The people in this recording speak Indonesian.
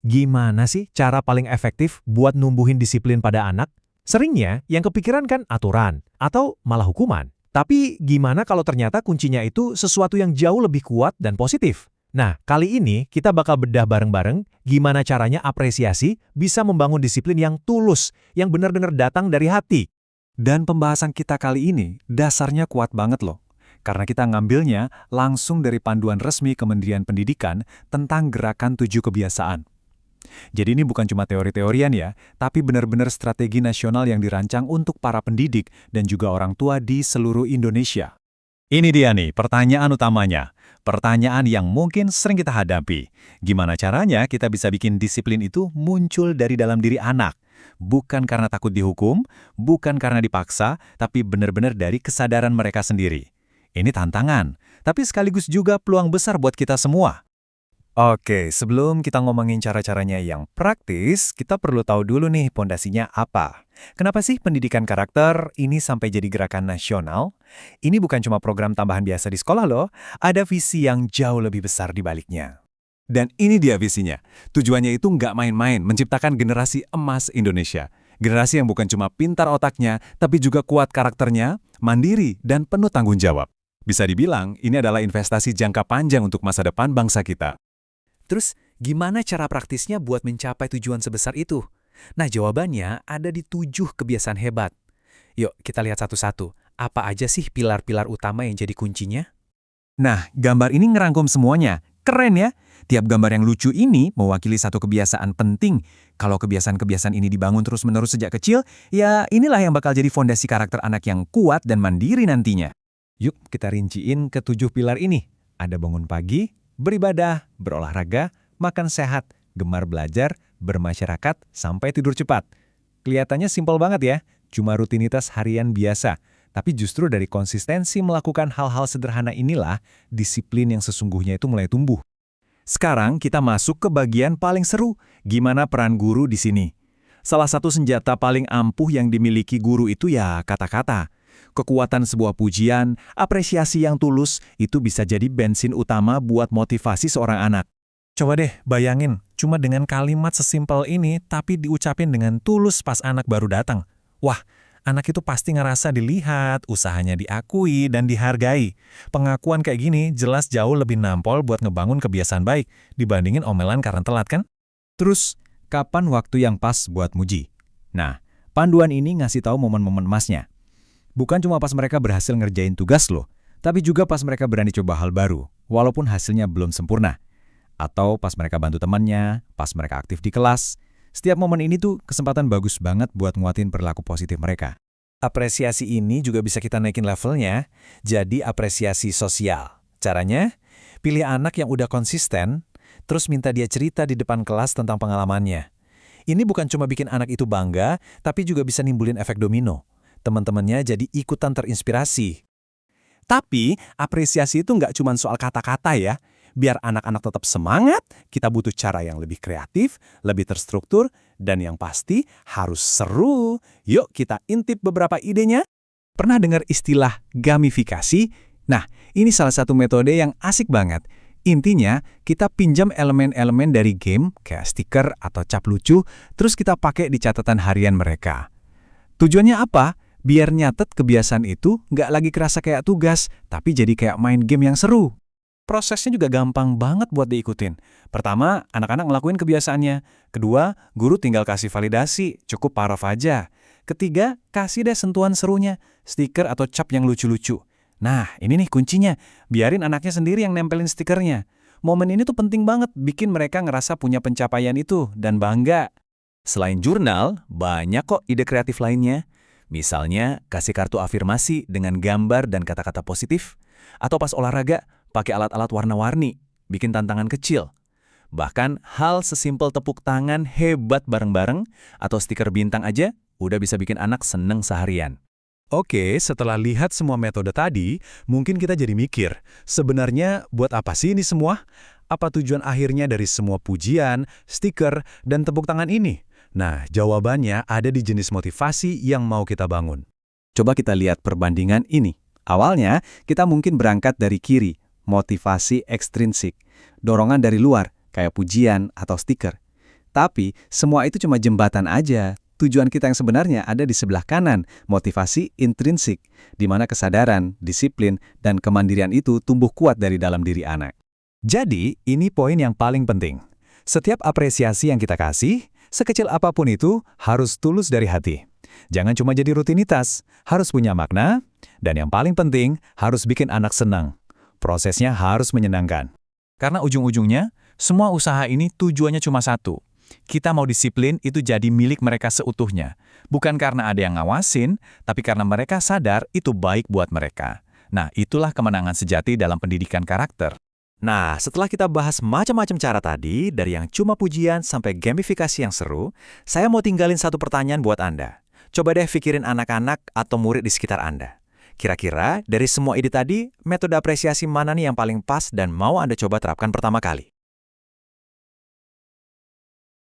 Gimana sih cara paling efektif buat numbuhin disiplin pada anak? Seringnya yang kepikiran kan aturan atau malah hukuman. Tapi gimana kalau ternyata kuncinya itu sesuatu yang jauh lebih kuat dan positif? Nah, kali ini kita bakal bedah bareng-bareng gimana caranya apresiasi bisa membangun disiplin yang tulus, yang benar-benar datang dari hati. Dan pembahasan kita kali ini dasarnya kuat banget loh. Karena kita ngambilnya langsung dari panduan resmi Kementerian Pendidikan tentang gerakan 7 kebiasaan. Jadi ini bukan cuma teori-teorian ya, tapi benar-benar strategi nasional yang dirancang untuk para pendidik dan juga orang tua di seluruh Indonesia. Ini dia nih pertanyaan utamanya. Pertanyaan yang mungkin sering kita hadapi. Gimana caranya kita bisa bikin disiplin itu muncul dari dalam diri anak? Bukan karena takut dihukum, bukan karena dipaksa, tapi benar-benar dari kesadaran mereka sendiri. Ini tantangan, tapi sekaligus juga peluang besar buat kita semua. Oke, sebelum kita ngomongin cara-caranya yang praktis, kita perlu tahu dulu nih pondasinya apa. Kenapa sih pendidikan karakter ini sampai jadi gerakan nasional? Ini bukan cuma program tambahan biasa di sekolah loh, ada visi yang jauh lebih besar di baliknya. Dan ini dia visinya. Tujuannya itu nggak main-main, menciptakan generasi emas Indonesia. Generasi yang bukan cuma pintar otaknya, tapi juga kuat karakternya, mandiri, dan penuh tanggung jawab. Bisa dibilang, ini adalah investasi jangka panjang untuk masa depan bangsa kita. Terus, gimana cara praktisnya buat mencapai tujuan sebesar itu? Nah, jawabannya ada di 7 kebiasaan hebat. Yuk, kita lihat satu-satu. Apa aja sih pilar-pilar utama yang jadi kuncinya? Nah, gambar ini ngerangkum semuanya. Keren ya? Tiap gambar yang lucu ini mewakili satu kebiasaan penting. Kalau kebiasaan-kebiasaan ini dibangun terus-menerus sejak kecil, ya inilah yang bakal jadi fondasi karakter anak yang kuat dan mandiri nantinya. Yuk, kita rinciin ke 7 pilar ini. Ada bangun pagi, beribadah, berolahraga, makan sehat, gemar belajar, bermasyarakat, sampai tidur cepat. Kelihatannya simpel banget ya, cuma rutinitas harian biasa. Tapi justru dari konsistensi melakukan hal-hal sederhana inilah, disiplin yang sesungguhnya itu mulai tumbuh. Sekarang kita masuk ke bagian paling seru, gimana peran guru di sini. Salah satu senjata paling ampuh yang dimiliki guru itu ya kata-kata. Kekuatan sebuah pujian, apresiasi yang tulus, itu bisa jadi bensin utama buat motivasi seorang anak. Coba deh bayangin, cuma dengan kalimat sesimpel ini, tapi diucapin dengan tulus pas anak baru datang. Wah, anak itu pasti ngerasa dilihat, usahanya diakui, dan dihargai. Pengakuan kayak gini jelas jauh lebih nampol buat ngebangun kebiasaan baik, dibandingin omelan karena telat kan? Terus, kapan waktu yang pas buat muji? Nah, panduan ini ngasih tahu momen-momen emasnya. Bukan cuma pas mereka berhasil ngerjain tugas loh, tapi juga pas mereka berani coba hal baru, walaupun hasilnya belum sempurna. Atau pas mereka bantu temannya, pas mereka aktif di kelas. Setiap momen ini tuh kesempatan bagus banget buat nguatin perilaku positif mereka. Apresiasi ini juga bisa kita naikin levelnya, jadi apresiasi sosial. Caranya, pilih anak yang udah konsisten, terus minta dia cerita di depan kelas tentang pengalamannya. Ini bukan cuma bikin anak itu bangga, tapi juga bisa nimbulin efek domino. Teman-temannya jadi ikutan terinspirasi. Tapi, apresiasi itu nggak cuma soal kata-kata ya. Biar anak-anak tetap semangat, kita butuh cara yang lebih kreatif, lebih terstruktur, dan yang pasti harus seru. Yuk kita intip beberapa idenya. Pernah dengar istilah gamifikasi? Nah, ini salah satu metode yang asik banget. Intinya, kita pinjam elemen-elemen dari game, kayak stiker atau cap lucu, terus kita pakai di catatan harian mereka. Tujuannya apa? Biar nyatet kebiasaan itu nggak lagi kerasa kayak tugas, tapi jadi kayak main game yang seru. Prosesnya juga gampang banget buat diikutin. Pertama, anak-anak ngelakuin kebiasaannya. Kedua, guru tinggal kasih validasi, cukup paraf aja. Ketiga, kasih deh sentuhan serunya, stiker atau cap yang lucu-lucu. Nah, ini nih kuncinya. Biarin anaknya sendiri yang nempelin stikernya. Momen ini tuh penting banget, bikin mereka ngerasa punya pencapaian itu dan bangga. Selain jurnal, banyak kok ide kreatif lainnya. Misalnya, kasih kartu afirmasi dengan gambar dan kata-kata positif. Atau pas olahraga, pakai alat-alat warna-warni, bikin tantangan kecil. Bahkan hal sesimpel tepuk tangan hebat bareng-bareng atau stiker bintang aja udah bisa bikin anak seneng seharian. Oke, setelah lihat semua metode tadi, mungkin kita jadi mikir, sebenarnya buat apa sih ini semua? Apa tujuan akhirnya dari semua pujian, stiker, dan tepuk tangan ini? Nah, jawabannya ada di jenis motivasi yang mau kita bangun. Coba kita lihat perbandingan ini. Awalnya, kita mungkin berangkat dari kiri, motivasi ekstrinsik, dorongan dari luar, kayak pujian atau stiker. Tapi, semua itu cuma jembatan aja. Tujuan kita yang sebenarnya ada di sebelah kanan, motivasi intrinsik, di mana kesadaran, disiplin, dan kemandirian itu tumbuh kuat dari dalam diri anak. Jadi, ini poin yang paling penting. Setiap apresiasi yang kita kasih, sekecil apapun itu, harus tulus dari hati. Jangan cuma jadi rutinitas, harus punya makna, dan yang paling penting, harus bikin anak senang. Prosesnya harus menyenangkan. Karena ujung-ujungnya, semua usaha ini tujuannya cuma satu. Kita mau disiplin itu jadi milik mereka seutuhnya. Bukan karena ada yang ngawasin, tapi karena mereka sadar itu baik buat mereka. Nah, itulah kemenangan sejati dalam pendidikan karakter. Nah, setelah kita bahas macam-macam cara tadi, dari yang cuma pujian sampai gamifikasi yang seru, saya mau tinggalin satu pertanyaan buat Anda. Coba deh pikirin anak-anak atau murid di sekitar Anda. Kira-kira dari semua ide tadi, metode apresiasi mana nih yang paling pas dan mau Anda coba terapkan pertama kali?